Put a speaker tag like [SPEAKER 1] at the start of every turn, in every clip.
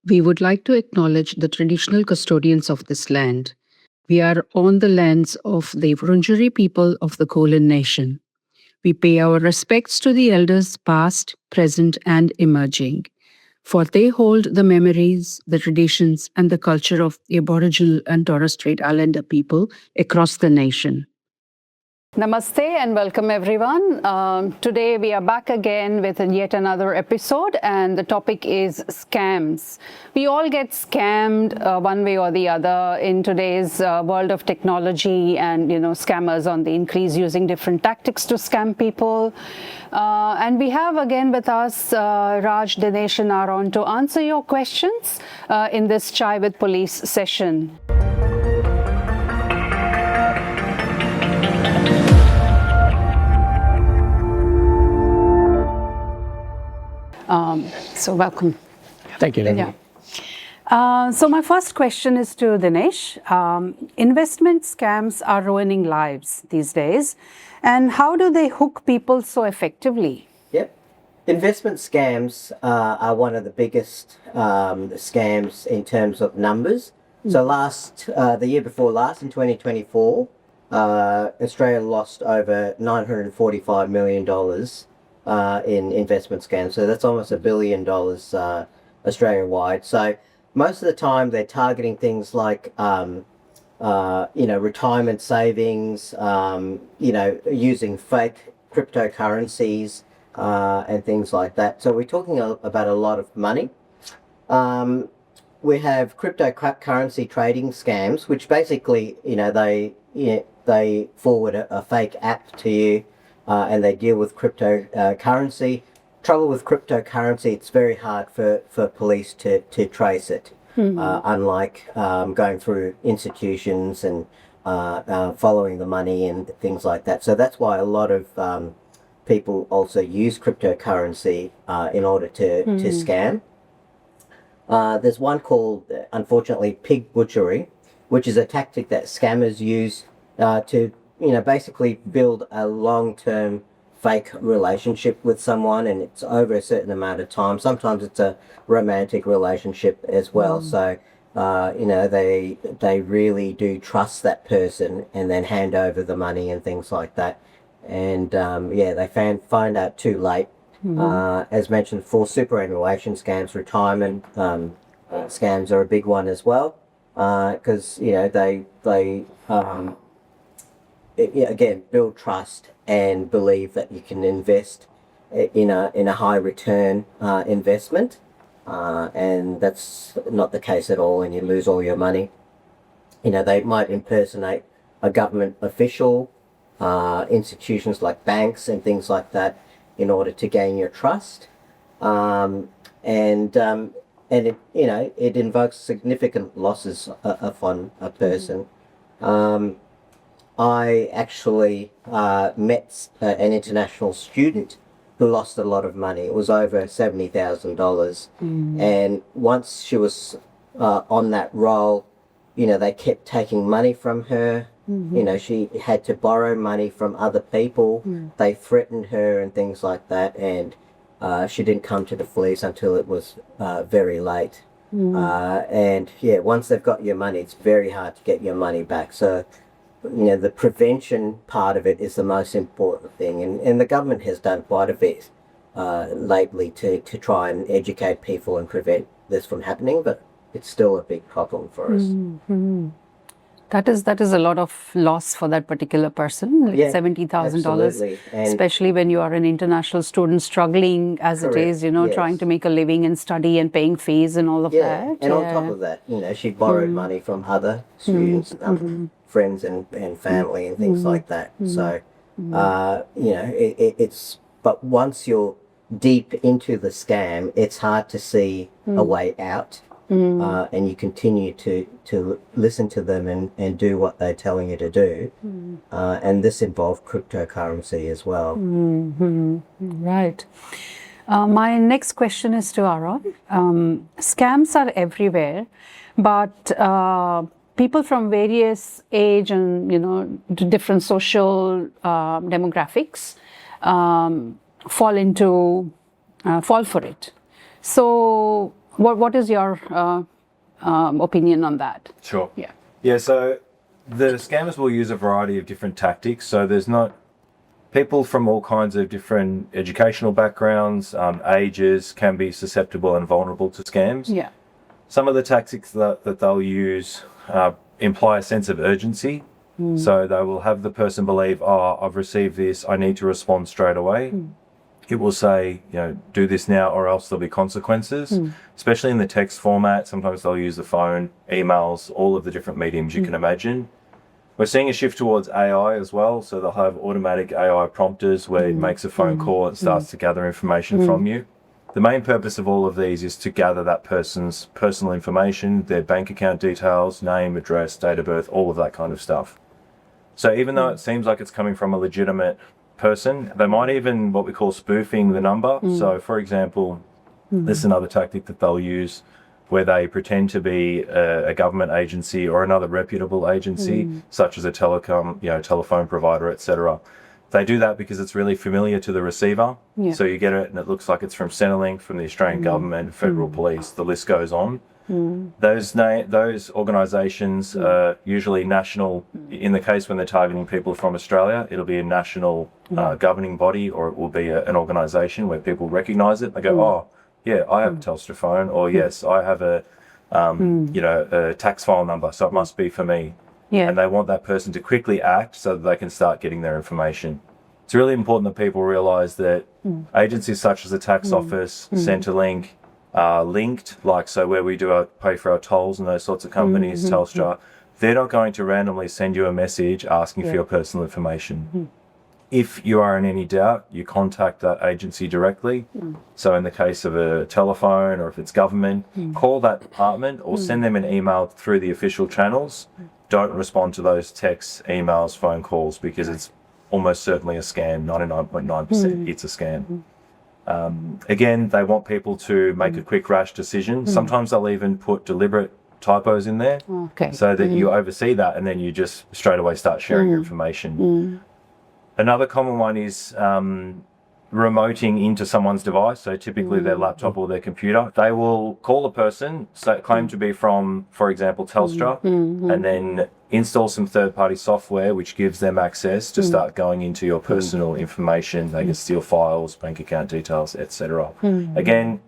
[SPEAKER 1] We would like to acknowledge the traditional custodians of this land. We are on the lands of the Wurundjeri people of the Kulin Nation. We pay our respects to the elders past, present, and emerging, for they hold the memories, the traditions, and the culture of the Aboriginal and Torres Strait Islander people across the nation.
[SPEAKER 2] Namaste and welcome everyone. Today we are back again with yet another episode, and the topic is scams. We all get scammed one way or the other in today's world of technology, and scammers on the increase using different tactics to scam people. And we have again with us Raj, Dinesh and Aaron to answer your questions in this Chai with Police session. So welcome.
[SPEAKER 3] Thank you.
[SPEAKER 2] Yeah. So my first question is to Dinesh. Investment scams are ruining lives these days. And how do they hook people so effectively?
[SPEAKER 3] Yep. Investment scams are one of the biggest scams in terms of numbers. So the year before last, in 2024, Australia lost over $945 million in investment scams. So that's almost $1 billion Australia-wide. So most of the time they're targeting things like, retirement savings, using fake cryptocurrencies and things like that. So we're talking about a lot of money. We have cryptocurrency trading scams, which basically, they forward a fake app to you. And they deal with cryptocurrency. Trouble with cryptocurrency, it's very hard for police to trace it, unlike going through institutions and following the money and things like that. So that's why a lot of people also use cryptocurrency in order to scam. There's one called, unfortunately, pig butchery, which is a tactic that scammers use to basically build a long-term fake relationship with someone, and it's over a certain amount of time. Sometimes it's a romantic relationship as well. So, they really do trust that person and then hand over the money and things like that. And they find out too late. As mentioned before, superannuation scams, retirement scams are a big one as well, because they again, build trust and believe that you can invest in a high return investment, and that's not the case at all, and you lose all your money. They might impersonate a government official, institutions like banks and things like that, in order to gain your trust, and it invokes significant losses upon a person. I actually met an international student who lost a lot of money. It was over $70,000. And once she was on that roll, they kept taking money from her. She had to borrow money from other people. They threatened her and things like that. And she didn't come to the police until it was very late. Once they've got your money, it's very hard to get your money back. So, the prevention part of it is the most important thing. And the government has done quite a bit lately to try and educate people and prevent this from happening, but it's still a big problem for us.
[SPEAKER 2] That is a lot of loss for that particular person, like $70,000, especially when you are an international student struggling as it is, trying to make a living and study and paying fees and all of that.
[SPEAKER 3] And on top of that, she borrowed money from other students and other friends and family and things like that. So, but once you're deep into the scam, it's hard to see a way out. And you continue to listen to them and do what they're telling you to do. And this involved cryptocurrency as well.
[SPEAKER 2] Right. My next question is to Aaron. Scams are everywhere, but people from various age and different social demographics fall for it. So What is your opinion on that?
[SPEAKER 4] Sure.
[SPEAKER 2] Yeah.
[SPEAKER 4] Yeah, so the scammers will use a variety of different tactics. So there's not people from all kinds of different educational backgrounds, ages can be susceptible and vulnerable to scams.
[SPEAKER 2] Yeah.
[SPEAKER 4] Some of the tactics that they'll use imply a sense of urgency. So they will have the person believe, oh, I've received this, I need to respond straight away. It will say, do this now or else there'll be consequences, especially in the text format. Sometimes they'll use the phone, emails, all of the different mediums you can imagine. We're seeing a shift towards AI as well. So they'll have automatic AI prompters where it makes a phone call and starts to gather information from you. The main purpose of all of these is to gather that person's personal information, their bank account details, name, address, date of birth, all of that kind of stuff. So even though it seems like it's coming from a legitimate person, they might even what we call spoofing the number. So for example, this is another tactic that they'll use where they pretend to be a government agency or another reputable agency, such as a telephone provider, etc. They do that because it's really familiar to the receiver.
[SPEAKER 2] Yeah.
[SPEAKER 4] So you get it and it looks like it's from Centrelink, from the Australian government, federal police, the list goes on. Those organisations are usually national. In the case when they're targeting people from Australia, it'll be a national governing body, or it will be an organisation where people recognise it. They go, oh, yeah, I have a Telstra phone, or yes, I have a tax file number, so it must be for me.
[SPEAKER 2] Yeah.
[SPEAKER 4] And they want that person to quickly act so that they can start getting their information. It's really important that people realise that agencies such as the tax office, Centrelink, linked, like so where we do pay for our tolls and those sorts of companies, Telstra, they're not going to randomly send you a message asking for your personal information. If you are in any doubt, you contact that agency directly. So in the case of a telephone or if it's government, call that department or send them an email through the official channels. Don't respond to those texts, emails, phone calls, because it's almost certainly a scam. 99.9% it's a scam. Again, they want people to make a quick, rash decision. Sometimes they'll even put deliberate typos in there so that you oversee that and then you just straight away start sharing your information. Another common one is remoting into someone's device, so typically their laptop or their computer. They will call a person, claim to be from, for example, Telstra, and then install some third-party software which gives them access to start going into your personal information. They can steal files, bank account details, etc. Again,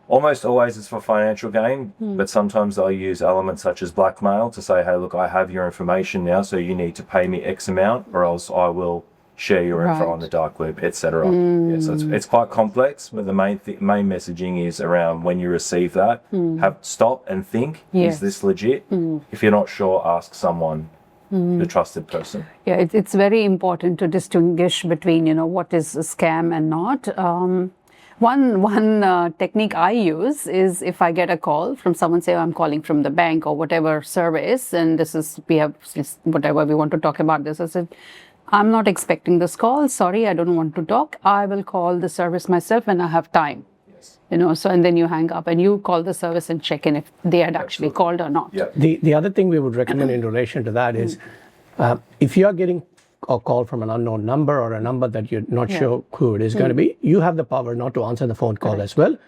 [SPEAKER 4] almost always it's for financial gain, but sometimes they'll use elements such as blackmail to say, hey, look, I have your information now, so you need to pay me X amount or else I will share your info on the dark web, etc. Yeah, so it's quite complex, but the main messaging is around when you receive that, have stop and think, is this legit? If you're not sure, ask someone, a trusted person.
[SPEAKER 2] Yeah, it's very important to distinguish between, what is a scam and not. One technique I use is if I get a call from someone, say I'm calling from the bank or whatever service, and we have whatever we want to talk about this. I said, I'm not expecting this call. Sorry, I don't want to talk. I will call the service myself when I have time. Yes. So and then you hang up and you call the service and check in if they had actually called or not.
[SPEAKER 5] Yeah. The other thing we would recommend in relation to that is if you are getting a call from an unknown number or a number that you're not sure who it is going to be, you have the power not to answer the phone call as well.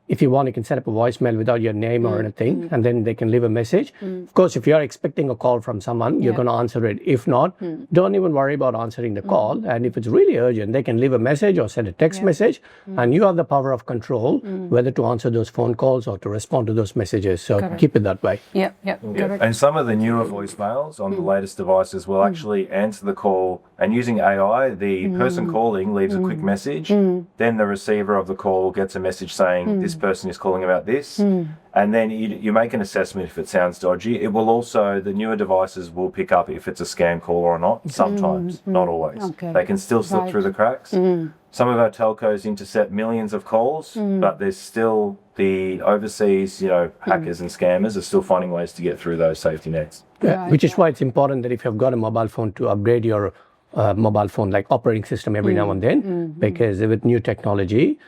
[SPEAKER 5] If you want, you can set up a voicemail without your name or anything, and then they can leave a message. Of course, if you're expecting a call from someone, you're going to answer it. If not, don't even worry about answering the call. And if it's really urgent, they can leave a message or send a text message, and you have the power of control whether to answer those phone calls or to respond to those messages. So keep it that way.
[SPEAKER 2] Yeah.
[SPEAKER 4] And some of the newer voicemails on the latest devices will actually answer the call, and using AI, the person calling leaves a quick message. Then the receiver of the call gets a message saying, this person is calling about this. And then you make an assessment if it sounds dodgy. It will also, the newer devices will pick up if it's a scam call or not. Sometimes, not always. They can still slip through the cracks. Some of our telcos intercept millions of calls, but there's still the overseas, hackers and scammers are still finding ways to get through those safety nets.
[SPEAKER 5] Which is why it's important that if you've got a mobile phone to upgrade your mobile phone like operating system every now and then, because with new technology,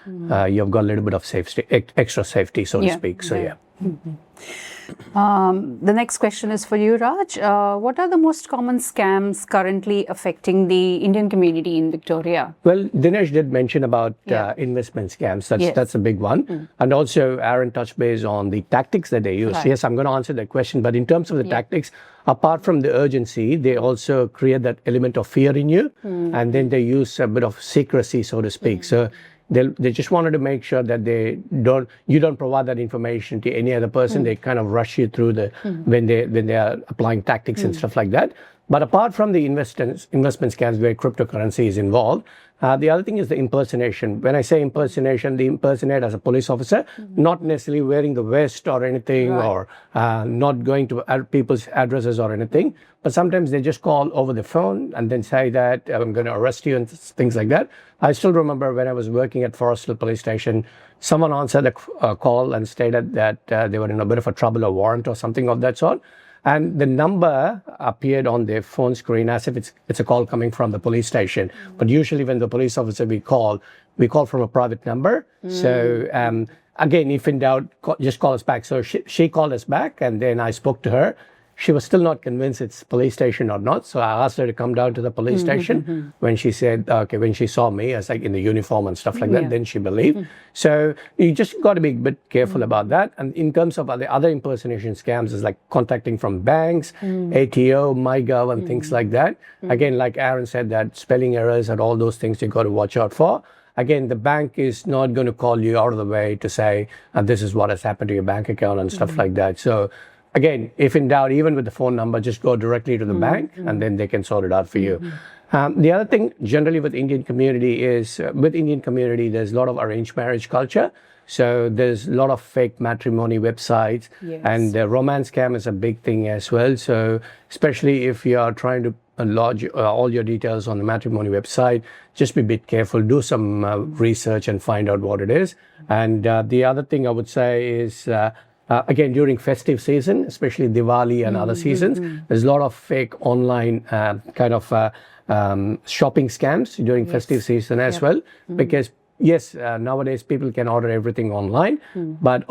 [SPEAKER 5] you've got a little bit of safety, extra safety, so to speak. So
[SPEAKER 2] The next question is for you, Raj. What are the most common scams currently affecting the Indian community in Victoria?
[SPEAKER 5] Well, Dinesh did mention about
[SPEAKER 2] Yeah.
[SPEAKER 5] investment scams.
[SPEAKER 2] Yes.
[SPEAKER 5] That's a big one. And also, Aaron touched base on the tactics that they use.
[SPEAKER 2] Right.
[SPEAKER 5] Yes, I'm going to answer that question. But in terms of the tactics, apart from the urgency, they also create that element of fear in you. And then they use a bit of secrecy, so to speak. So they just wanted to make sure that you don't provide that information to any other person. They kind of rush you through when they are applying tactics and stuff like that. But apart from the investment scams where cryptocurrency is involved, the other thing is the impersonation. When I say impersonation, the impersonate as a police officer, not necessarily wearing the vest or anything, or not going to people's addresses or anything, but sometimes they just call over the phone and then say that I'm going to arrest you and things like that. I still remember when I was working at Forest Hill Police Station, someone answered a call and stated that they were in a bit of a trouble or warrant or something of that sort. And the number appeared on their phone screen as if it's a call coming from the police station. But usually when the police officer we call from a private number. So again, if in doubt, just call us back. So she called us back and then I spoke to her. She was still not convinced it's police station or not. So I asked her to come down to the police station. When she said, okay, when she saw me as like in the uniform and stuff like that, then she believed. So you just got to be a bit careful about that. And in terms of the other impersonation scams is like contacting from banks, ATO, MyGov and things like that. Again, like Aaron said, that spelling errors and all those things you got to watch out for. Again, the bank is not going to call you out of the way to say, this is what has happened to your bank account and stuff like that. So again, if in doubt, even with the phone number, just go directly to the bank and then they can sort it out for you. The other thing generally with Indian community is, there's a lot of arranged marriage culture. So there's a lot of fake matrimony websites and the romance scam is a big thing as well. So especially if you are trying to lodge all your details on the matrimony website, just be a bit careful, do some research and find out what it is. And the other thing I would say is, again, during festive season, especially Diwali and other seasons, there's a lot of fake online kind of shopping scams during festive season as well. Because yes, nowadays people can order everything online, but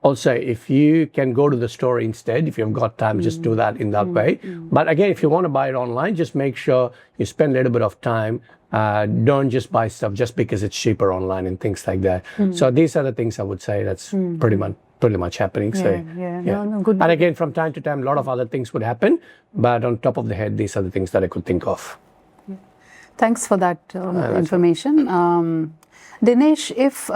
[SPEAKER 5] also if you can go to the store instead, if you've got time, just do that in that way. But again, if you want to buy it online, just make sure you spend a little bit of time. Don't just buy stuff just because it's cheaper online and things like that. So these are the things I would say that's pretty much happening.
[SPEAKER 2] No, good.
[SPEAKER 5] And again, from time to time, a lot of other things would happen. But on top of the head, these are the things that I could think of.
[SPEAKER 2] Thanks for that information. Dinesh, if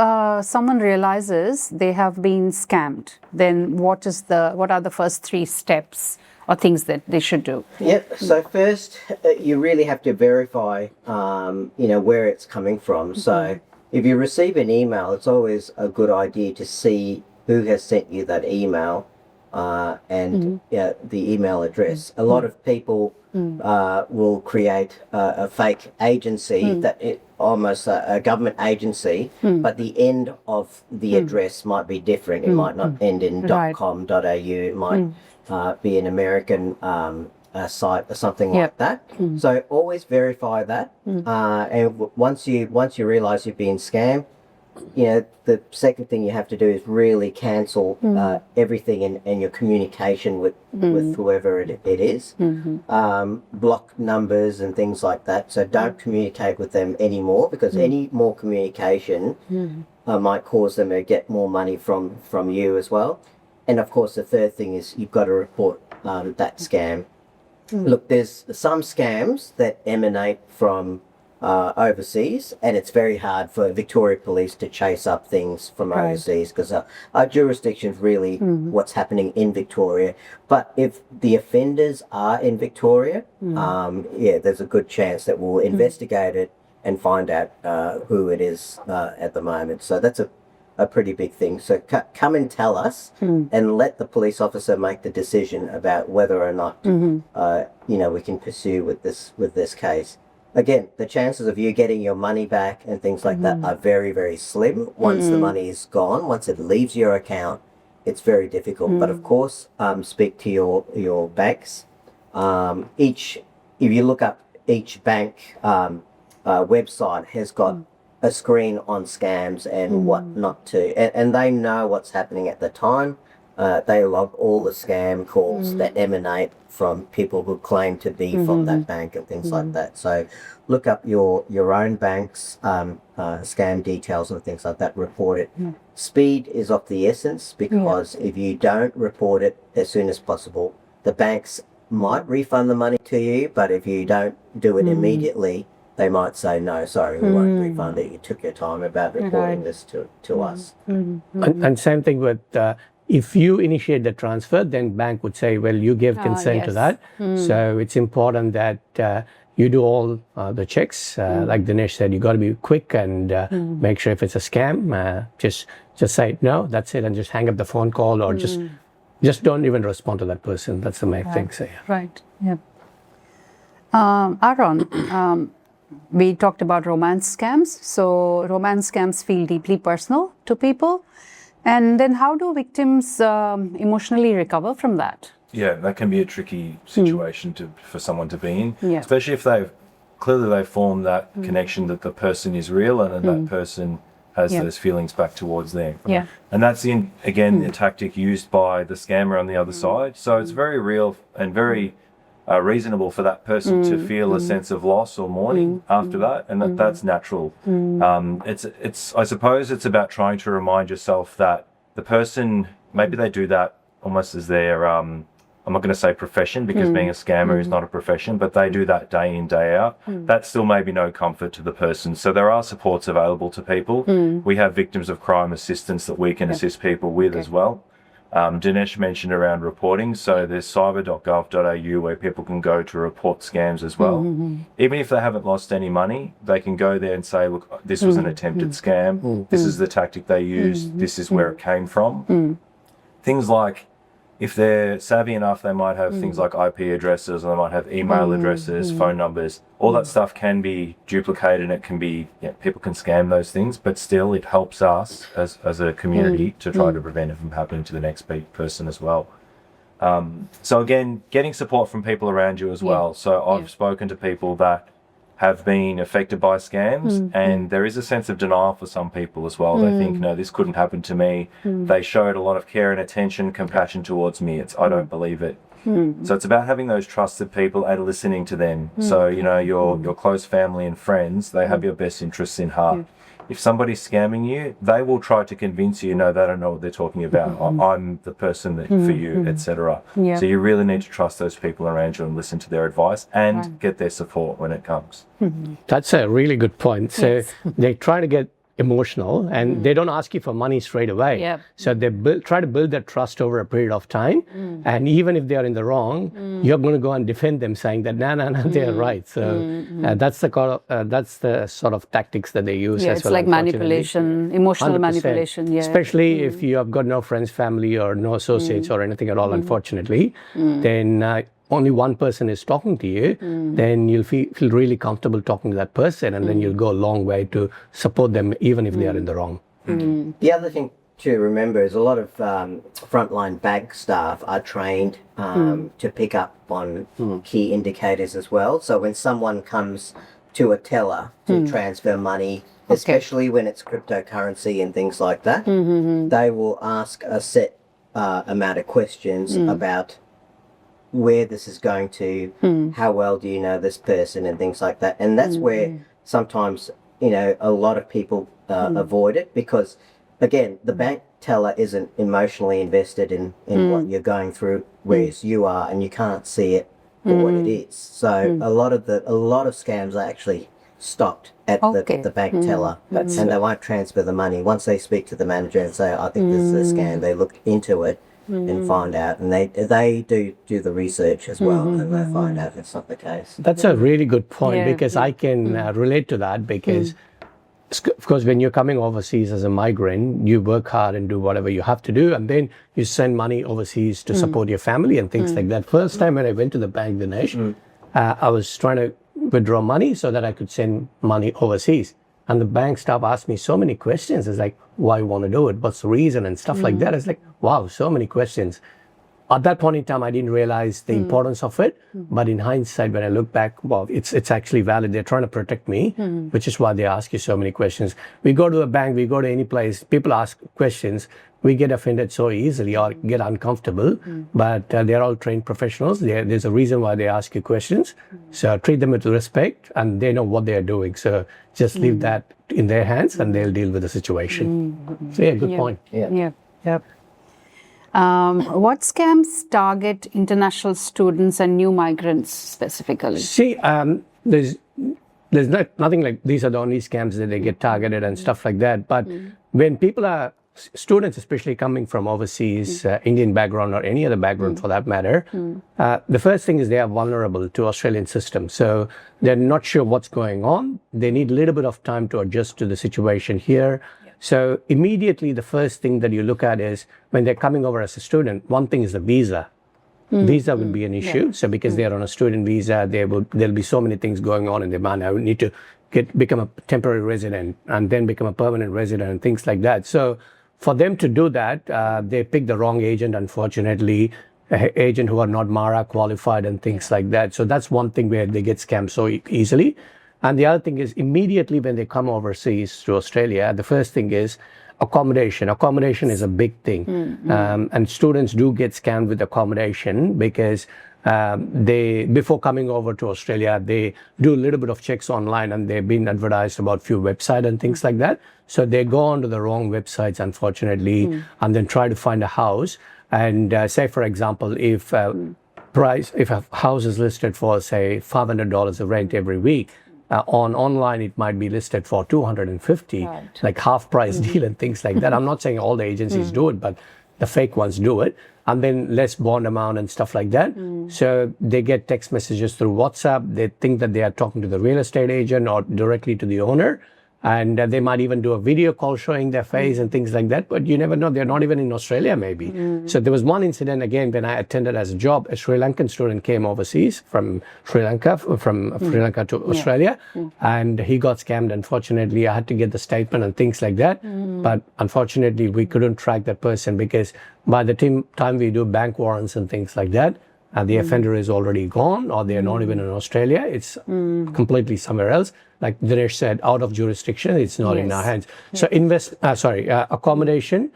[SPEAKER 2] someone realizes they have been scammed, then what are the first 3 steps or things that they should do?
[SPEAKER 3] Yep. So first, you really have to verify, where it's coming from. So if you receive an email, it's always a good idea to see who has sent you that email and the email address. A lot of people will create a fake agency almost a government agency, but the end of the address might be different. It might not end in .com.au. It might be an American site or something like that. So always verify that. And once you realize you've been scammed, the second thing you have to do is really cancel everything in your communication with whoever it is. Block numbers and things like that. So don't communicate with them anymore, because any more communication might cause them to get more money from you as well. And of course, the third thing is you've got to report that scam. Look, there's some scams that emanate from overseas, and it's very hard for Victoria Police to chase up things from overseas, because our jurisdiction is really what's happening in Victoria. But if the offenders are in Victoria, there's a good chance that we'll investigate it and find out who it is at the moment. So that's a pretty big thing. So come and tell us and let the police officer make the decision about whether or not we can pursue with this case. Again, the chances of you getting your money back and things like that are very, very slim. Once the money is gone, once it leaves your account, it's very difficult. But of course, speak to your banks. If you look up each bank website has got a screen on scams and what not to, and they know what's happening at the time. they log all the scam calls that emanate from people who claim to be from that bank and things like that. So look up your own bank's scam details and things like that, report it. Speed is of the essence, because if you don't report it as soon as possible, the banks might refund the money to you, but if you don't do it immediately, they might say, no, sorry, we won't refund it. You took your time about reporting this to us.
[SPEAKER 5] And same thing with if you initiate the transfer, then bank would say, well, you give consent to that. So it's important that you do all the checks. Like Dinesh said, you got to be quick and make sure if it's a scam, just say no, that's it, and just hang up the phone call, or just don't even respond to that person. That's the main thing. So, yeah.
[SPEAKER 2] Right. Yeah. Aaron, we talked about romance scams. So romance scams feel deeply personal to people. And then how do victims emotionally recover from that?
[SPEAKER 4] Yeah, that can be a tricky situation for someone to be in,
[SPEAKER 2] Yeah.
[SPEAKER 4] especially if they've formed that connection that the person is real, and then that person has those feelings back towards them.
[SPEAKER 2] Yeah.
[SPEAKER 4] And that's the tactic used by the scammer on the other side. So it's very real and very reasonable for that person to feel a sense of loss or mourning after that, and that's natural. It's I suppose it's about trying to remind yourself that the person, maybe they do that almost as their I'm not going to say profession, because being a scammer is not a profession, but they do that day in, day out. That's still maybe no comfort to the person. So there are supports available to people. We have victims of crime assistance that we can assist people with as well. Dinesh mentioned around reporting, so there's cyber.gov.au where people can go to report scams as well. Even if they haven't lost any money, they can go there and say, look, this was an attempted scam, this is the tactic they used, this is where it came from. Things like, if they're savvy enough, they might have things like IP addresses, or they might have email addresses, phone numbers. All that stuff can be duplicated, and it can be, people can scam those things, but still it helps us as a community to try to prevent it from happening to the next person as well. So again, getting support from people around you as well. So I've spoken to people that have been affected by scams, and there is a sense of denial for some people as well. They think, no, this couldn't happen to me. They showed a lot of care and attention, compassion towards me. I don't believe it. So it's about having those trusted people and listening to them. So, your close family and friends, they have your best interests in heart. If somebody's scamming you, they will try to convince you, no, they don't know what they're talking about. I'm the person for you, etc. So you really need to trust those people around you and listen to their advice and get their support when it comes.
[SPEAKER 5] That's a really good point. So they try to get emotional, and they don't ask you for money straight away.
[SPEAKER 2] Yep.
[SPEAKER 5] So they try to build that trust over a period of time. And even if they are in the wrong, you're going to go and defend them, saying that no, they're right. So that's the sort of tactics that they use.
[SPEAKER 2] Yeah,
[SPEAKER 5] as
[SPEAKER 2] it's
[SPEAKER 5] well,
[SPEAKER 2] like manipulation, emotional
[SPEAKER 5] 100%.
[SPEAKER 2] manipulation. Yeah.
[SPEAKER 5] Especially if you have got no friends, family, or no associates or anything at all, unfortunately, then only one person is talking to you, then you'll feel really comfortable talking to that person, and then you'll go a long way to support them, even if they are in the wrong.
[SPEAKER 3] The other thing to remember is a lot of frontline bank staff are trained to pick up on key indicators as well. So when someone comes to a teller to transfer money, especially when it's cryptocurrency and things like that, they will ask a set amount of questions about where this is going to, how well do you know this person, and things like that. And that's where sometimes, a lot of people avoid it, because, again, the bank teller isn't emotionally invested in what you're going through, whereas you are, and you can't see it for what it is. So a lot of scams are actually stopped at the bank teller, and they won't transfer the money. Once they speak to the manager and say, I think this is a scam, they look into it and find out, and they do the research as well, and they find out it's not the case.
[SPEAKER 5] That's a really good point, because I can relate to that, because of course, when you're coming overseas as a migrant, you work hard and do whatever you have to do, and then you send money overseas to support your family and things like that. First time when I went to the bank, Dinesh, I was trying to withdraw money so that I could send money overseas. And the bank staff asked me so many questions. It's like, why you want to do it? What's the reason? And stuff like that. It's like, wow, so many questions. At that point in time, I didn't realize the importance of it. But in hindsight, when I look back, well, it's actually valid. They're trying to protect me, which is why they ask you so many questions. We go to a bank, we go to any place, people ask questions. We get offended so easily or get uncomfortable. But they're all trained professionals. There's a reason why they ask you questions. So treat them with respect, and they know what they're doing. So just leave that in their hands, and they'll deal with the situation. So yeah, good point.
[SPEAKER 2] Yeah. Yep. What scams target international students and new migrants specifically?
[SPEAKER 5] See, there's nothing like these are the only scams that they get targeted and stuff like that. But when people are students, especially coming from overseas, Indian background or any other background for that matter, the first thing is they are vulnerable to Australian system. So they're not sure what's going on. They need a little bit of time to adjust to the situation here. So immediately the first thing that you look at is when they're coming over as a student, one thing is the visa. Visa would be an issue. So because they're on a student visa, there'll be so many things going on in their mind. I would need to become a temporary resident and then become a permanent resident and things like that. So for them to do that, they pick the wrong agent, unfortunately, agent who are not MARA qualified and things like that. So that's one thing where they get scammed so easily. And the other thing is immediately when they come overseas to Australia, the first thing is accommodation. Accommodation is a big thing. And students do get scammed with accommodation because before coming over to Australia, they do a little bit of checks online and they've been advertised about few websites and things like that. So they go onto the wrong websites, unfortunately, and then try to find a house. And say, for example, if a house is listed for, say, $500 of rent every week, online it might be listed for $250, like half price deal and things like that. I'm not saying all the agencies do it, but the fake ones do it, and then less bond amount and stuff like that. So they get text messages through WhatsApp. They think that they are talking to the real estate agent or directly to the owner. And they might even do a video call showing their face and things like that. But you never know. They're not even in Australia, maybe. So there was one incident, again, when I attended as a job. A Sri Lankan student came overseas from Sri Lanka to Australia. And he got scammed, unfortunately. I had to get the statement and things like that. But unfortunately, we couldn't track that person because by the time we do bank warrants and things like that, the offender is already gone or they're not even in Australia. It's completely somewhere else. Like Dinesh said, out of jurisdiction, it's not in our hands. So accommodation,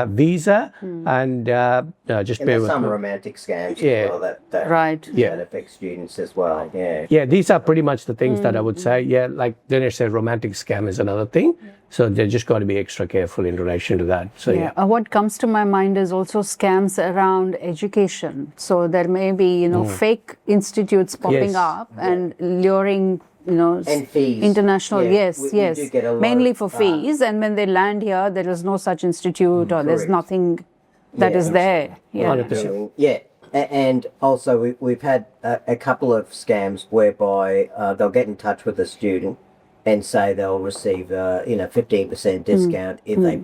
[SPEAKER 5] visa, and just
[SPEAKER 3] And
[SPEAKER 5] bear
[SPEAKER 3] there's
[SPEAKER 5] with
[SPEAKER 3] some
[SPEAKER 5] me.
[SPEAKER 3] romantic scams
[SPEAKER 5] Yeah.
[SPEAKER 3] as well that
[SPEAKER 2] Right.
[SPEAKER 3] affect students as well. Yeah.
[SPEAKER 5] Yeah, these are pretty much the things that I would say. Yeah, like Dinesh said, romantic scam is another thing. So they're just got to be extra careful in relation to that. So yeah.
[SPEAKER 2] What comes to my mind is also scams around education. So there may be, fake institutes popping
[SPEAKER 5] Yes.
[SPEAKER 2] up and luring,
[SPEAKER 3] And fees.
[SPEAKER 2] international.
[SPEAKER 3] Yeah,
[SPEAKER 2] Yes,
[SPEAKER 3] we do
[SPEAKER 2] yes.
[SPEAKER 3] get a lot
[SPEAKER 2] Mainly
[SPEAKER 3] of,
[SPEAKER 2] for fees. And when they land here, there is no such institute or there's
[SPEAKER 3] Correct.
[SPEAKER 2] nothing that
[SPEAKER 3] Yeah,
[SPEAKER 2] is there. Yeah.
[SPEAKER 5] 100%.
[SPEAKER 3] Yeah. And also we've had a couple of scams whereby they'll get in touch with a student and say they'll receive 15% discount if they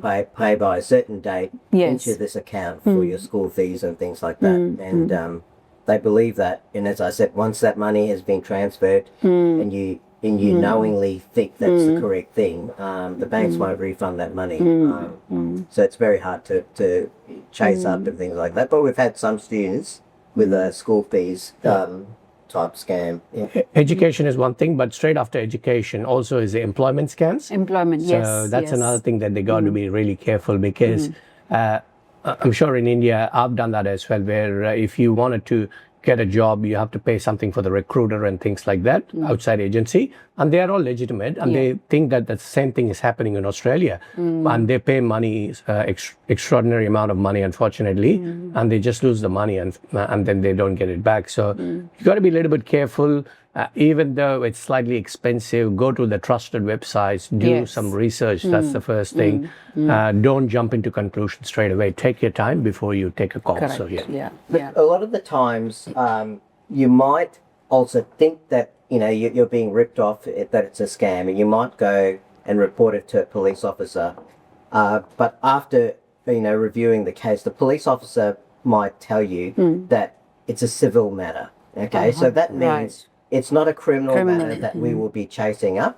[SPEAKER 3] pay by a certain date
[SPEAKER 2] Yes.
[SPEAKER 3] into this account for your school fees and things like that. And they believe that. And as I said, once that money has been transferred and you knowingly think that's the correct thing, the banks won't refund that money. So it's very hard to chase up and things like that. But we've had some students with school fees type scam. Yeah.
[SPEAKER 5] Education is one thing, but straight after education also is the employment scams.
[SPEAKER 2] Employment, yes.
[SPEAKER 5] So that's
[SPEAKER 2] yes.
[SPEAKER 5] another thing that they got to be really careful because I'm sure in India, I've done that as well, where if you wanted to get a job, you have to pay something for the recruiter and things like that, outside agency. And they are all legitimate. And they think that the same thing is happening in Australia. And they pay money, extraordinary amount of money, unfortunately. And they just lose the money and then they don't get it back. So you got to be a little bit careful. Even though it's slightly expensive, go to the trusted websites, do some research. That's the first thing. Don't jump into conclusions straight away. Take your time before you take a call.
[SPEAKER 2] Correct.
[SPEAKER 5] So
[SPEAKER 2] Yeah.
[SPEAKER 3] A lot of the times, you might also think that you're being ripped off, that it's a scam, and you might go and report it to a police officer. But after reviewing the case, the police officer might tell you that it's a civil matter. Okay, so that means it's not a criminal matter that we will be chasing up.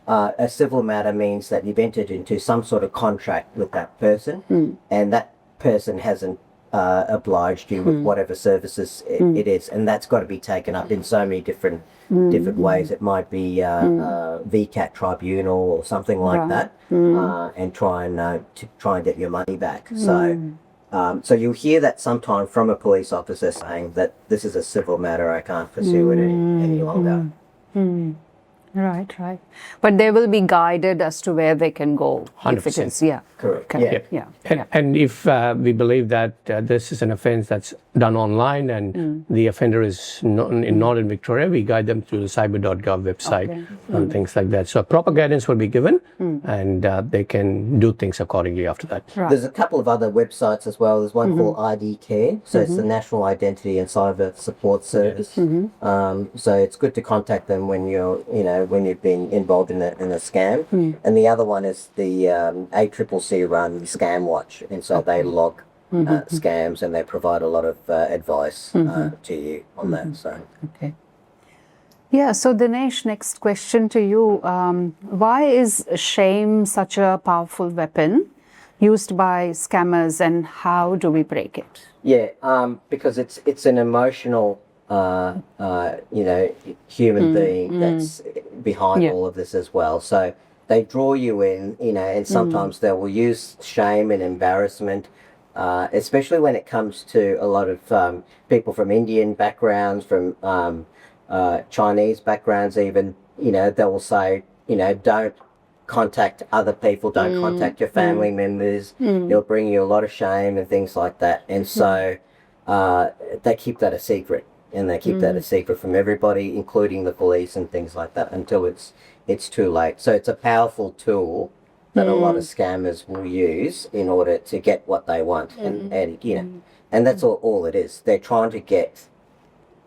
[SPEAKER 3] A civil matter means that you've entered into some sort of contract with that person, and that person hasn't obliged you with whatever services it is, and that's got to be taken up in so many different ways. It might be VCAT tribunal or something like that, and try and get your money back. So you'll hear that sometime from a police officer saying that this is a civil matter, I can't pursue it any longer.
[SPEAKER 2] Right. But they will be guided as to where they can go.
[SPEAKER 5] 100%.
[SPEAKER 2] If it is, yeah.
[SPEAKER 3] Correct.
[SPEAKER 2] Okay.
[SPEAKER 3] Yeah.
[SPEAKER 5] And if we believe that this is an offense that's done online and the offender is not in Victoria, we guide them to the cyber.gov website and things like that. So proper guidance will be given and they can do things accordingly after that.
[SPEAKER 2] Right.
[SPEAKER 3] There's a couple of other websites as well. There's one called IndianCare, so it's the National Identity and Cyber Support Service. So it's good to contact them when when you've been involved in a scam. And the other one is the ACCC run Scam Watch, and so they log scams and they provide a lot of advice to you on that. So.
[SPEAKER 2] Okay. Yeah, so Dinesh, next question to you. Why is shame such a powerful weapon used by scammers, and how do we break it?
[SPEAKER 3] Yeah, because it's an emotional, human being that's behind all of this as well. So they draw you in, and sometimes they will use shame and embarrassment, especially when it comes to a lot of people from Indian backgrounds, from Chinese backgrounds even, they will say, don't contact other people, don't contact your family members, it'll bring you a lot of shame and things like that. And so they keep that a secret, and they keep that a secret from everybody, including the police and things like that, until it's too late. So it's a powerful tool that a lot of scammers will use in order to get what they want. And that's all it is. They're trying to get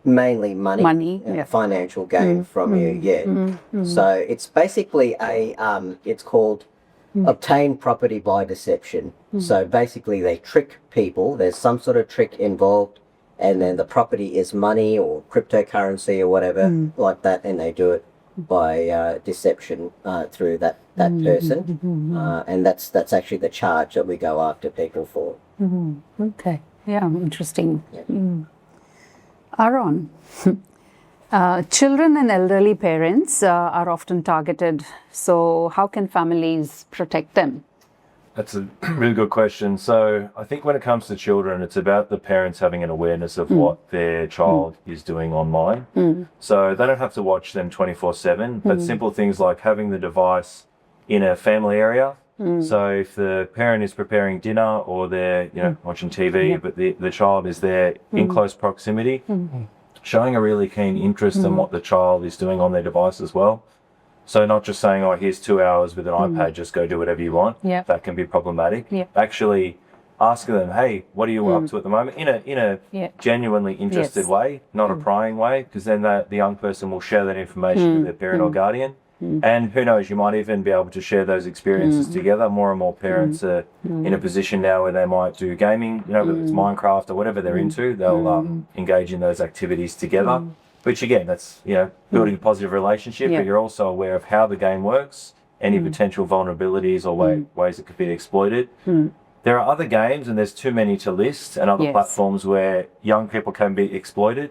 [SPEAKER 3] mainly money, financial gain from you. So it's basically it's called obtain property by deception. So basically they trick people. There's some sort of trick involved, and then the property is money or cryptocurrency or whatever like that, and they do it by deception through that person, and that's actually the charge that we go after people for.
[SPEAKER 2] Okay. Yeah, interesting.
[SPEAKER 3] Yeah.
[SPEAKER 2] Aaron, children and elderly parents are often targeted. So how can families protect them?
[SPEAKER 4] That's a really good question. So I think when it comes to children, it's about the parents having an awareness of what their child is doing online. So they don't have to watch them 24/7, but simple things like having the device in a family area. So if the parent is preparing dinner or they're watching TV, but the child is there in close proximity, showing a really keen interest in what the child is doing on their device as well. So not just saying, oh, here's 2 hours with an iPad, just go do whatever you want.
[SPEAKER 2] Yeah.
[SPEAKER 4] That can be problematic.
[SPEAKER 2] Yeah.
[SPEAKER 4] Actually asking them, hey, what are you up to at the moment? In a genuinely interested way, not a prying way, because then the young person will share that information with their parent or guardian. And who knows, you might even be able to share those experiences together. More and more parents are in a position now where they might do gaming, whether it's Minecraft or whatever they're into, they'll engage in those activities together. Which again, that's building a positive relationship, but you're also aware of how the game works, any potential vulnerabilities or ways it could be exploited. There are other games, and there's too many to list, and other platforms where young people can be exploited.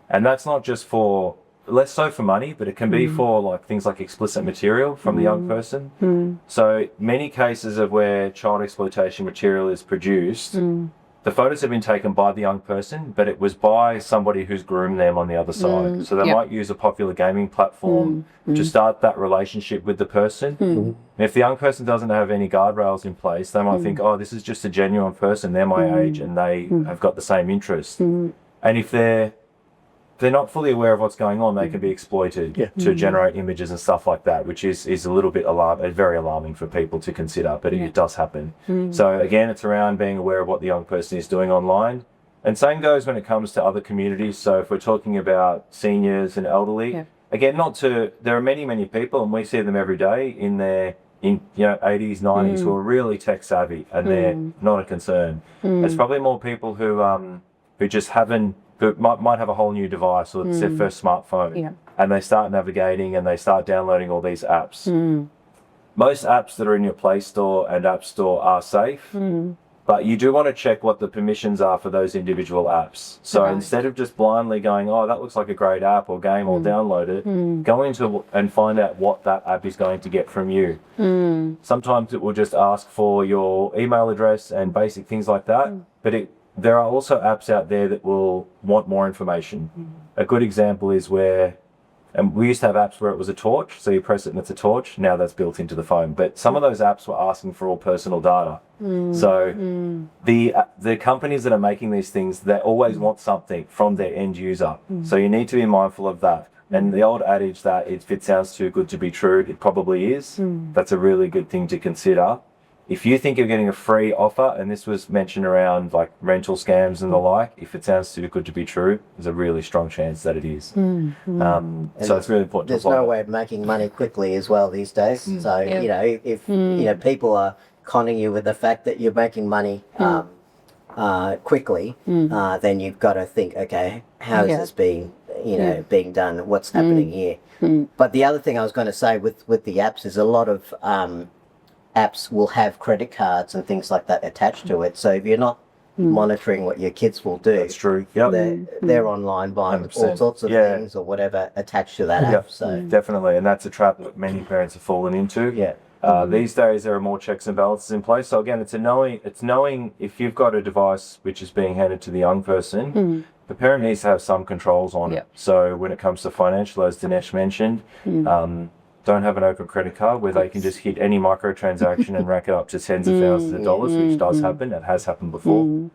[SPEAKER 4] And that's not just for, less so for money, but it can be for things like explicit material from the young person. So many cases of where child exploitation material is produced, the photos have been taken by the young person, but it was by somebody who's groomed them on the other side. So they might use a popular gaming platform to start that relationship with the person. If the young person doesn't have any guardrails in place, they might think, oh, this is just a genuine person, they're my age and they have got the same interests. And if they're not fully aware of what's going on, they can be exploited to generate images and stuff like that, which is a little bit very alarming for people to consider, but it does happen. So again, it's around being aware of what the young person is doing online. And same goes when it comes to other communities. So if we're talking about seniors and elderly, again, there are many, many people, and we see them every day in their 80s, 90s, who are really tech savvy, and they're not a concern. There's probably more people who just haven't, who might have a whole new device, or it's their first smartphone, and they start navigating and they start downloading all these apps. Most apps that are in your Play Store and App Store are safe, But you do want to check what the permissions are for those individual apps. So instead of just blindly going, oh, that looks like a great app or game, or download it, go into and find out what that app is going to get from you. Sometimes it will just ask for your email address and basic things like that. But there are also apps out there that will want more information. A good example is where, and we used to have apps where it was a torch, so you press it and it's a torch. Now that's built into the phone. But some of those apps were asking for all personal data. So the companies that are making these things, they always want something from their end user. So you need to be mindful of that. And the old adage that if it sounds too good to be true, it probably is. That's a really good thing to consider. If you think you're getting a free offer, and this was mentioned around like rental scams and the like, if it sounds too good to be true, there's a really strong chance that it is. So it's really important.
[SPEAKER 3] There's no way of making money quickly as well these days. So you know, if you know people are conning you with the fact that you're making money quickly, then you've got to think, okay, how is this being being done? What's happening here? But the other thing I was going to say with the apps is a lot of apps will have credit cards and things like that attached to it. So if you're not monitoring what your kids will do,
[SPEAKER 4] that's true. Yep.
[SPEAKER 3] They're online buying
[SPEAKER 4] 100%.
[SPEAKER 3] all sorts of things or whatever attached to that app. So
[SPEAKER 4] definitely, and that's a trap that many parents have fallen into. These days there are more checks and balances in place. So again, it's knowing if you've got a device which is being handed to the young person, the parent needs to have some controls on it. So when it comes to financial, as Dinesh mentioned, don't have an open credit card where they can just hit any microtransaction and rack it up to tens of thousands of dollars, which does happen. It has happened before.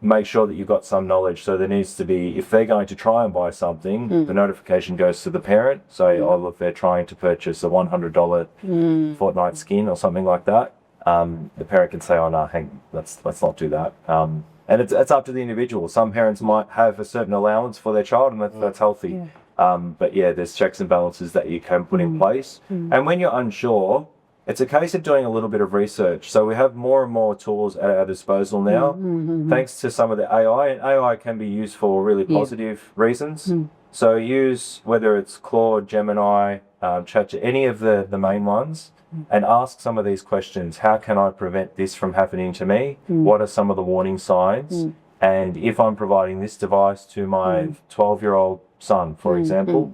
[SPEAKER 4] Make sure that you've got some knowledge. So there needs to be, if they're going to try and buy something, the notification goes to the parent. So, oh, look, they're trying to purchase a $100 fortnight skin or something like that. The parent can say, oh, no, let's not do that. And it's up to the individual. Some parents might have a certain allowance for their child, and that's healthy. But yeah, there's checks and balances that you can put in place. And when you're unsure, it's a case of doing a little bit of research. So we have more and more tools at our disposal now, thanks to some of the AI. And AI can be used for really positive reasons. So use, whether it's Claude, Gemini, Chat, any of the main ones, and ask some of these questions. How can I prevent this from happening to me? What are some of the warning signs? And if I'm providing this device to my 12-year-old son, for example,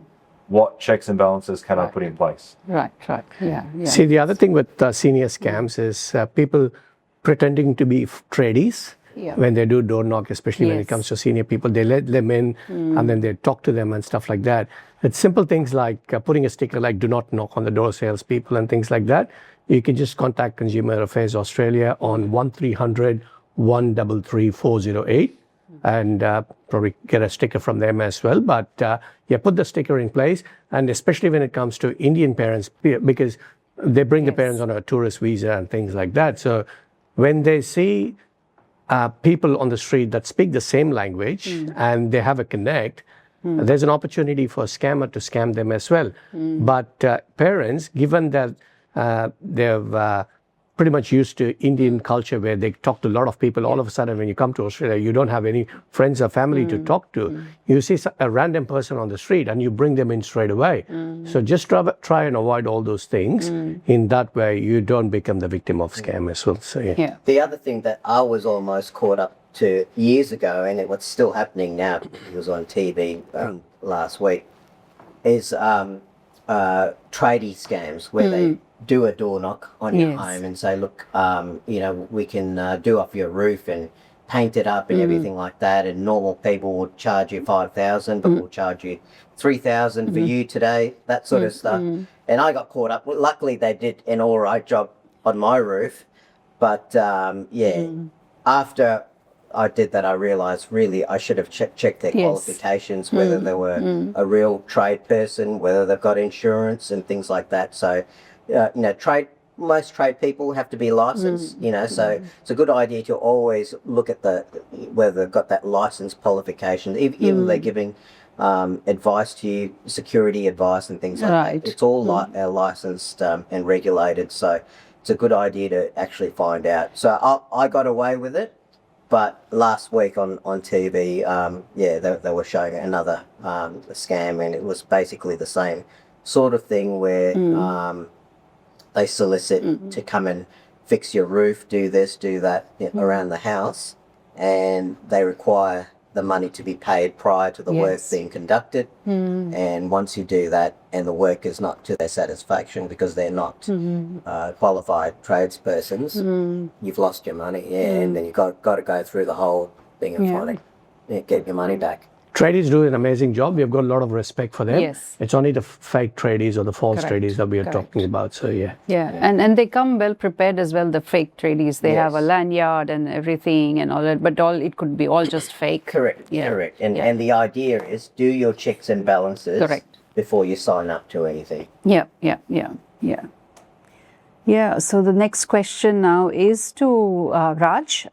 [SPEAKER 4] what checks and balances can I put in place?
[SPEAKER 2] Right. Yeah.
[SPEAKER 5] See, the other thing with senior scams is people pretending to be tradies. When they do door knock, especially when it comes to senior people, they let them in and then they talk to them and stuff like that. It's simple things like putting a sticker like "Do not knock on the door, salespeople" and things like that. You can just contact Consumer Affairs Australia on 1300 133 408 and probably get a sticker from them as well. But put the sticker in place, and especially when it comes to Indian parents, because they bring the parents on a tourist visa and things like that. So when they see people on the street that speak the same language and they have a connect, there's an opportunity for a scammer to scam them as well. But parents, given that they've pretty much used to Indian culture where they talk to a lot of people, all of a sudden when you come to Australia, you don't have any friends or family to talk to. You see a random person on the street and you bring them in straight away. So just try and avoid all those things. In that way, you don't become the victim of scam as well. So,
[SPEAKER 3] The other thing that I was almost caught up to years ago, and it was still happening now, it was on TV last week, is tradie scams where they do a door knock on your home and say, look, we can do off your roof and paint it up and everything like that. And normal people would charge you $5,000, but we'll charge you $3,000 for you today, that sort of stuff. And I got caught up. Well, luckily, they did an all right job on my roof. But after I did that, I realised really I should have checked their qualifications, whether they were a real trade person, whether they've got insurance and things like that. So, most trade people have to be licensed, so it's a good idea to always look at whether they've got that license qualification, even they're giving advice to you, security advice and things like that. It's all licensed and regulated, so it's a good idea to actually find out. So I got away with it, but last week on TV, they were showing another scam, and it was basically the same sort of thing where they solicit to come and fix your roof, do this, do that around the house, and they require the money to be paid prior to the work being conducted. And once you do that and the work is not to their satisfaction because they're not qualified tradespersons, you've lost your money. And then you've got to go through the whole thing and trying to get your money back.
[SPEAKER 5] Tradies do an amazing job. We've got a lot of respect for them.
[SPEAKER 2] Yes.
[SPEAKER 5] It's only the fake tradies or the false tradies that we are talking about. So
[SPEAKER 2] Yeah, and they come well prepared as well, the fake tradies. They have a lanyard and everything and all that, but it could be all just fake.
[SPEAKER 3] Correct. And the idea is do your checks and balances before you sign up to anything.
[SPEAKER 2] Yeah, so the next question now is to Raj.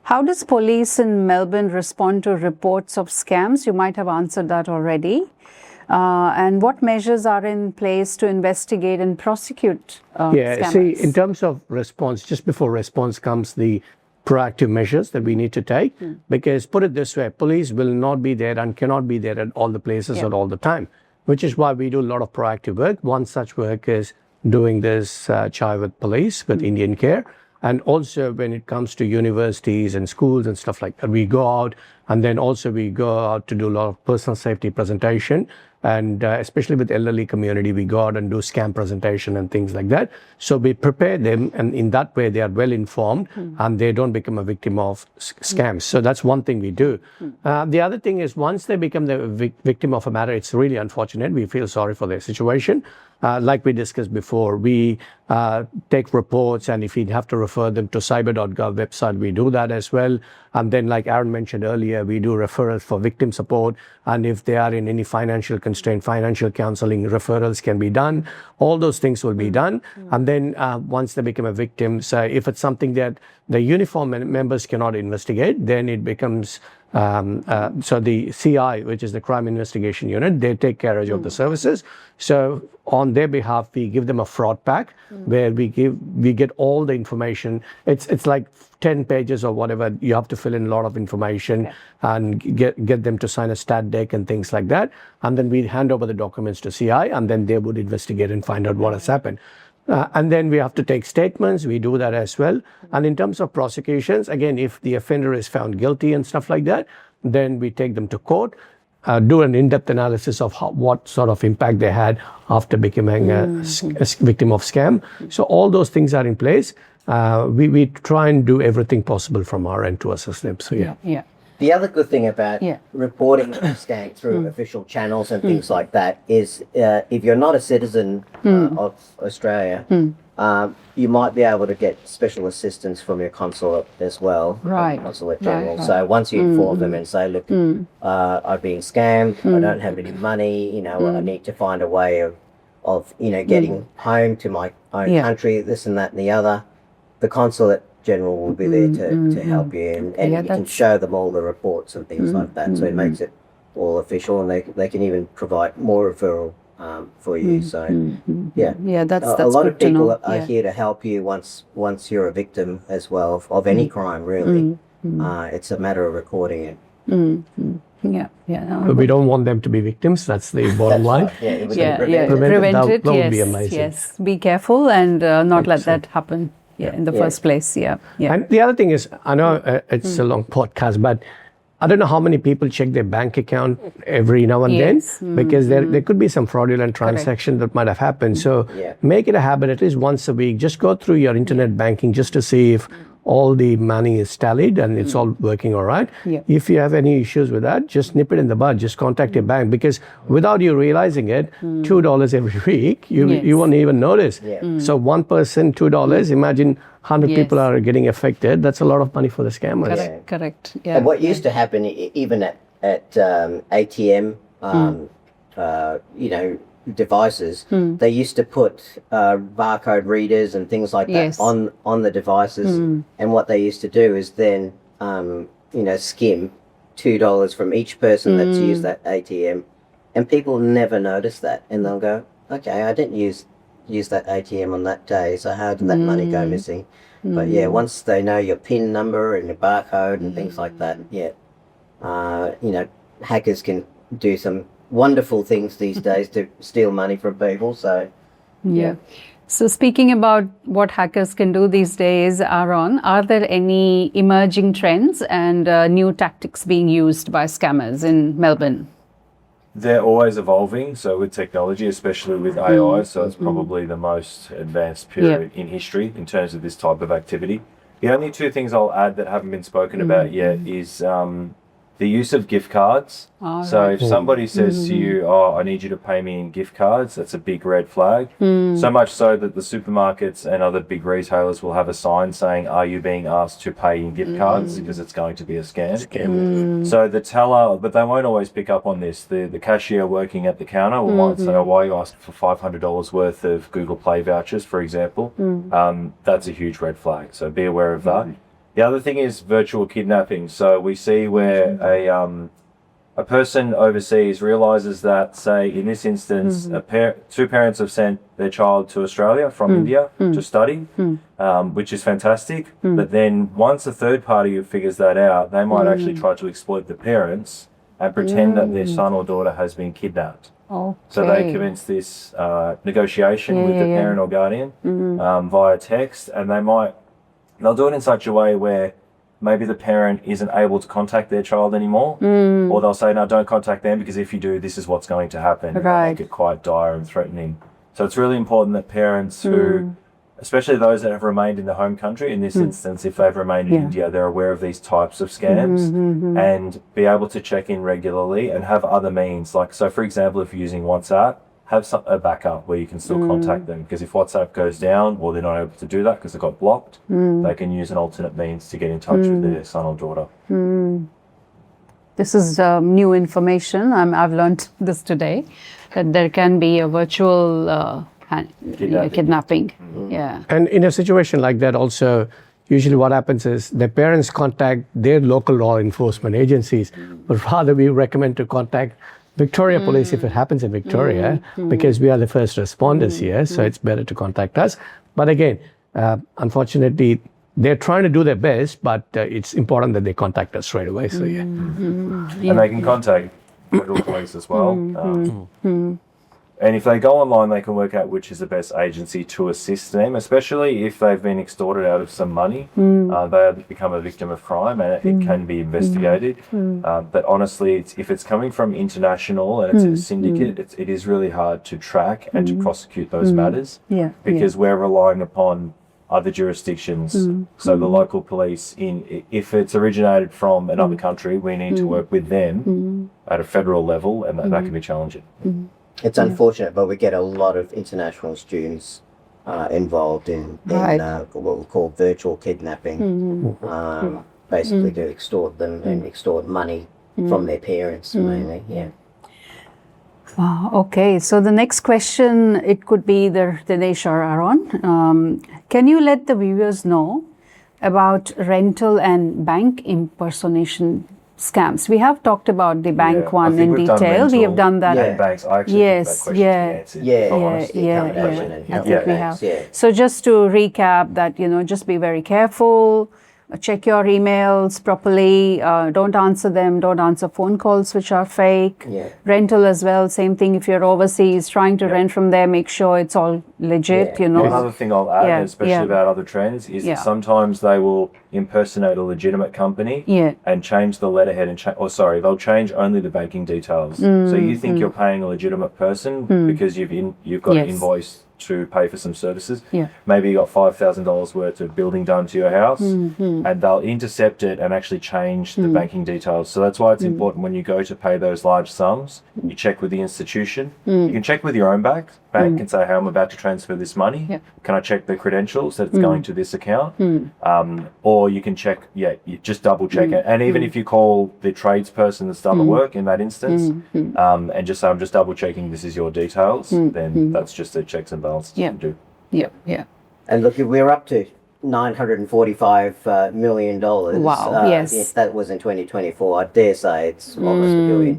[SPEAKER 2] How does police in Melbourne respond to reports of scams? You might have answered that already. And what measures are in place to investigate and prosecute scammers?
[SPEAKER 5] See, in terms of response, just before response comes the proactive measures that we need to take. Because put it this way, police will not be there and cannot be there at all the places at all the time, which is why we do a lot of proactive work. One such work is doing this Chai with Police, with IndianCare. And also when it comes to universities and schools and stuff like that, we go out, and then also we go out to do a lot of personal safety presentation. And especially with elderly community, we go out and do scam presentation and things like that. So we prepare them, and in that way they are well informed and they don't become a victim of scams. So that's one thing we do. The other thing is once they become the victim of a matter, it's really unfortunate. We feel sorry for their situation. Like we discussed before, we take reports, and if we have to refer them to cyber.gov website, we do that as well. And then like Aaron mentioned earlier, we do referrals for victim support. And if they are in any financial constraint, financial counseling referrals can be done. All those things will be done. And then once they become a victim, so if it's something that the uniform members cannot investigate, then it becomes so the CI, which is the Crime Investigation Unit, they take care of the services. So on their behalf, we give them a fraud pack where we get all the information. It's like 10 pages or whatever. You have to fill in a lot of information and get them to sign a stat deck and things like that. And then we hand over the documents to CI, and then they would investigate and find out what has happened. And then we have to take statements. We do that as well. And in terms of prosecutions, again, if the offender is found guilty and stuff like that, then we take them to court, do an in-depth analysis of what sort of impact they had after becoming a victim of scam. So all those things are in place. We try and do everything possible from our end to assist them. So yeah.
[SPEAKER 3] The other good thing about reporting scams through official channels and things like that is if you're not a citizen of Australia, you might be able to get special assistance from your consulate as well, Consulate General. So once you inform them and say, look, I've been scammed, I don't have any money, I need to find a way of getting home to my own country, this and that and the other, the Consulate General will be there to help you, and you can show them all the reports and things like that. So it makes it all official, and they can even provide more referral for you. So
[SPEAKER 2] that's
[SPEAKER 3] a lot of people
[SPEAKER 2] know.
[SPEAKER 3] are here to help you once you're a victim as well of any crime. Really, it's a matter of recording it.
[SPEAKER 5] But we don't want them to be victims. That's the bottom line.
[SPEAKER 3] Right.
[SPEAKER 2] Prevent it.
[SPEAKER 5] That would be amazing.
[SPEAKER 2] Yes, be careful and not let that happen. In the first place,
[SPEAKER 5] And the other thing is, I know it's a long podcast, but I don't know how many people check their bank account every now and then, because there could be some fraudulent transaction that might have happened. So make it a habit at least once a week. Just go through your internet banking just to see if all the money is tallied and it's all working all right. If you have any issues with that, just nip it in the bud. Just contact your bank, because without you realizing it, $2 every week, you won't even notice. So one person, $2, imagine 100 people are getting affected. That's a lot of money for the scammers.
[SPEAKER 2] Correct.
[SPEAKER 3] And what used to happen, even at ATM, devices, they used to put barcode readers and things like that on the devices, and what they used to do is then skim $2 from each person that's used that ATM, and people never notice that, and they'll go, okay, I didn't use that ATM on that day, so how did that money go missing? But once they know your PIN number and your barcode and things like that, hackers can do some wonderful things these days to steal money from people. So
[SPEAKER 2] So, speaking about what hackers can do these days, Aaron, are there any emerging trends and new tactics being used by scammers in Melbourne?
[SPEAKER 4] They're always evolving. So with technology, especially with AI, so it's probably the most advanced period in history in terms of this type of activity. The only two things I'll add that haven't been spoken about yet is the use of gift cards. So if somebody says to you, "Oh, I need you to pay me in gift cards," that's a big red flag. So much so that the supermarkets and other big retailers will have a sign saying, "Are you being asked to pay in gift cards?" Because it's going to be a scam. So the teller, but they won't always pick up on this. The cashier working at the counter might say, "Oh, why are you asking for $500 worth of Google Play vouchers," for example. That's a huge red flag. So be aware of that. The other thing is virtual kidnapping. So we see where a person overseas realizes that, say, in this instance, two parents have sent their child to Australia from India to study, which is fantastic. But then once a third party figures that out, they might actually try to exploit the parents and pretend that their son or daughter has been kidnapped.
[SPEAKER 2] Okay.
[SPEAKER 4] So they commence this negotiation with the parent or guardian via text, and they'll do it in such a way where maybe the parent isn't able to contact their child anymore, or they'll say, "No, don't contact them, because if you do, this is what's going to happen." And
[SPEAKER 2] Right.
[SPEAKER 4] make it quite dire and threatening. So it's really important that parents who, especially those that have remained in the home country, in this instance, if they've remained in India, they're aware of these types of scams and be able to check in regularly and have other means. Like, so for example, if you're using WhatsApp, have a backup where you can still contact them, because if WhatsApp goes down or they're not able to do that because they got blocked, they can use an alternate means to get in touch with their son or daughter.
[SPEAKER 2] This is new information. I've learned this today, that there can be a virtual kidnapping. Yeah.
[SPEAKER 5] And in a situation like that also, usually what happens is the parents contact their local law enforcement agencies, but rather we recommend to contact Victoria Police if it happens in Victoria, because we are the first responders here, so it's better to contact us. But again, unfortunately, they're trying to do their best, but it's important that they contact us right away. So
[SPEAKER 4] And they can contact federal police as well. And if they go online, they can work out which is the best agency to assist them, especially if they've been extorted out of some money. They have become a victim of crime, and it can be investigated. But honestly, if it's coming from international and it's a syndicate, it is really hard to track and to prosecute those matters, because we're relying upon other jurisdictions. So the local police, if it's originated from another country, we need to work with them at a federal level, and that can be challenging.
[SPEAKER 3] It's unfortunate, but we get a lot of international students involved in what we call virtual kidnapping, basically to extort them and extort money from their parents mainly.
[SPEAKER 2] Wow. Okay. So the next question, it could be Dinesh or Aaron. Can you let the viewers know about rental and bank impersonation scams? We have talked about the bank one in detail. We have done that.
[SPEAKER 4] And banks. I actually think that question is answered.
[SPEAKER 2] I think we have. So just to recap that, just be very careful. Check your emails properly. Don't answer them. Don't answer phone calls which are fake. Rental as well. Same thing. If you're overseas trying to rent from there, make sure it's all legit.
[SPEAKER 4] Another thing I'll add, especially about other trends, is that sometimes they will impersonate a legitimate company and change the letterhead they'll change only the banking details. So you think you're paying a legitimate person because you've got an invoice to pay for some services. Maybe you got $5,000 worth of building done to your house, and they'll intercept it and actually change the banking details. So that's why it's important when you go to pay those large sums, you check with the institution. You can check with your own bank and say, "Hey, I'm about to transfer this money. Can I check the credentials that it's going to this account?" Or you can check, you just double check it. And even if you call the tradesperson that's done the work in that instance, and just say, "I'm just double checking this is your details," then that's just a checks and balances to do.
[SPEAKER 3] And look, we're up to $945 million.
[SPEAKER 2] Wow, yes.
[SPEAKER 3] If that was in 2024, I dare say it's almost $1 billion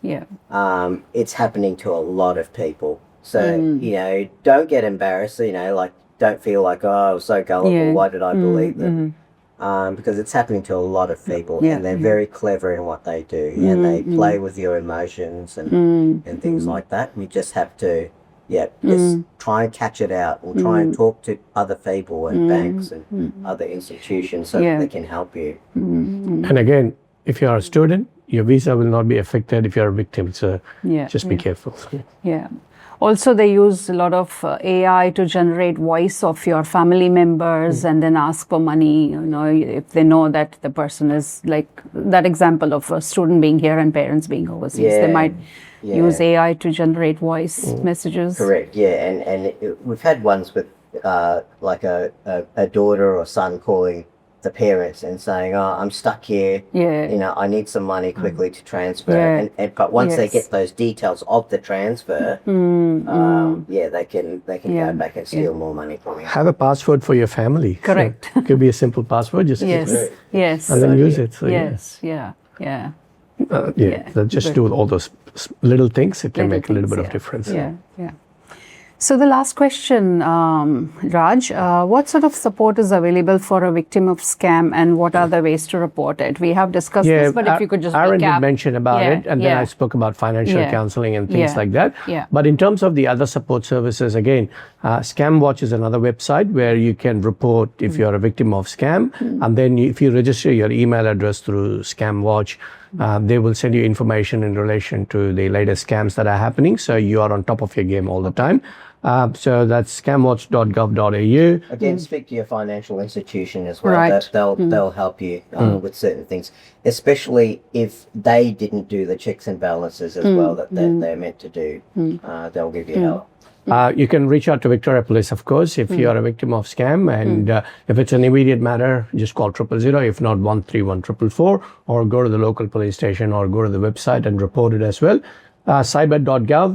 [SPEAKER 3] now. It's happening to a lot of people. So, don't get embarrassed, don't feel like, "Oh, I was so gullible, why did I believe them?" Because it's happening to a lot of people, and they're very clever in what they do, and they play with your emotions and things like that. You just have to, just try and catch it out, or try and talk to other people and banks and other institutions so that they can help you.
[SPEAKER 5] And again, if you are a student, your visa will not be affected if you are a victim. So just be careful.
[SPEAKER 2] Yeah. Also, they use a lot of AI to generate voice of your family members and then ask for money, you know, if they know that the person is like that example of a student being here and parents being overseas. They might use AI to generate voice messages.
[SPEAKER 3] Correct, we've had ones with like a daughter or son calling the parents and saying, "Oh, I'm stuck here. You know, I need some money quickly to transfer." But once they get those details of the transfer, they can go back and steal more money from you.
[SPEAKER 5] Have a password for your family.
[SPEAKER 2] Correct.
[SPEAKER 5] So it could be a simple password. Just
[SPEAKER 2] Yes.
[SPEAKER 5] and then use it. So, so just do all those little things. It can make a little bit of difference.
[SPEAKER 2] Yeah. So the last question, Raj, what sort of support is available for a victim of scam, and what are the ways to report it? We have discussed this, but if you could just
[SPEAKER 5] Aaron
[SPEAKER 2] recap.
[SPEAKER 5] did mention about it, and then I spoke about financial counseling and things like that. But in terms of the other support services, again, Scam Watch is another website where you can report if you're a victim of scam, and then if you register your email address through Scam Watch, they will send you information in relation to the latest scams that are happening, so you are on top of your game all the time. So that's scamwatch.gov.au.
[SPEAKER 3] Again, speak to your financial institution as well. They'll help you with certain things, especially if they didn't do the checks and balances as well that they're meant to do. They'll give you help.
[SPEAKER 5] You can reach out to Victoria Police, of course, if you are a victim of scam, and if it's an immediate matter, just call 000. If not, 131-444, or go to the local police station, or go to the website and report it as well. Cyber.gov,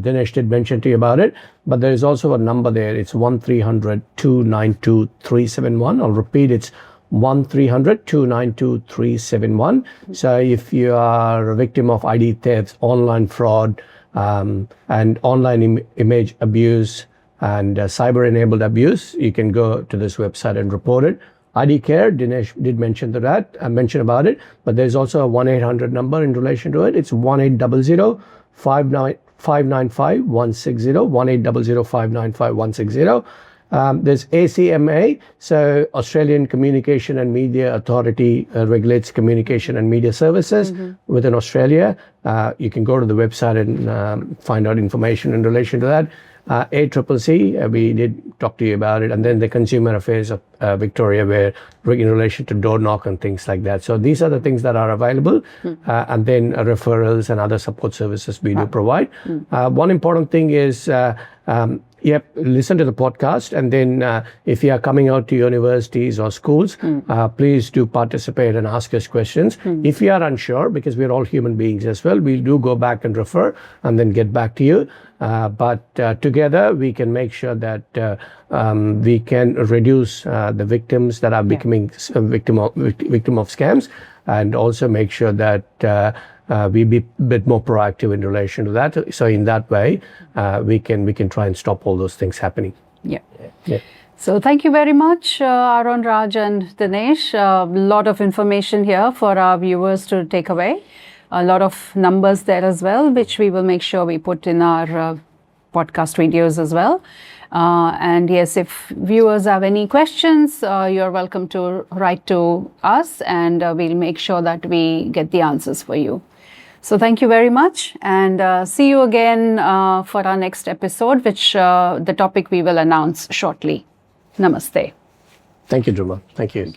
[SPEAKER 5] Dinesh did mention to you about it, but there is also a number there. It's 1-300-292-371. I'll repeat, it's 1-300-292-371. So if you are a victim of ID theft, online fraud, and online image abuse, and cyber-enabled abuse, you can go to this website and report it. ID Care, Dinesh did mention about it, but there's also a 1-800 number in relation to it. It's 1-800-595-160, 1-800-595-160. There's ACMA, so Australian Communication and Media Authority regulates communication and media services within Australia. You can go to the website and find out information in relation to that. ACCC, we did talk to you about it, and then the Consumer Affairs of Victoria, where in relation to door knock and things like that. So these are the things that are available, and then referrals and other support services we do provide. One important thing is listen to the podcast, and then if you are coming out to universities or schools, please do participate and ask us questions. If you are unsure, because we're all human beings as well, we do go back and refer and then get back to you. But together we can make sure that we can reduce the victims that are becoming victim of scams, and also make sure that we be a bit more proactive in relation to that. So in that way, we can try and stop all those things happening.
[SPEAKER 2] Yeah. So thank you very much, Aaron, Raj, and Dinesh. A lot of information here for our viewers to take away. A lot of numbers there as well, which we will make sure we put in our podcast videos as well. And yes, if viewers have any questions, you're welcome to write to us, and we'll make sure that we get the answers for you. So thank you very much, and see you again for our next episode, which the topic we will announce shortly. Namaste.
[SPEAKER 5] Thank you, Dhruva. Thank you.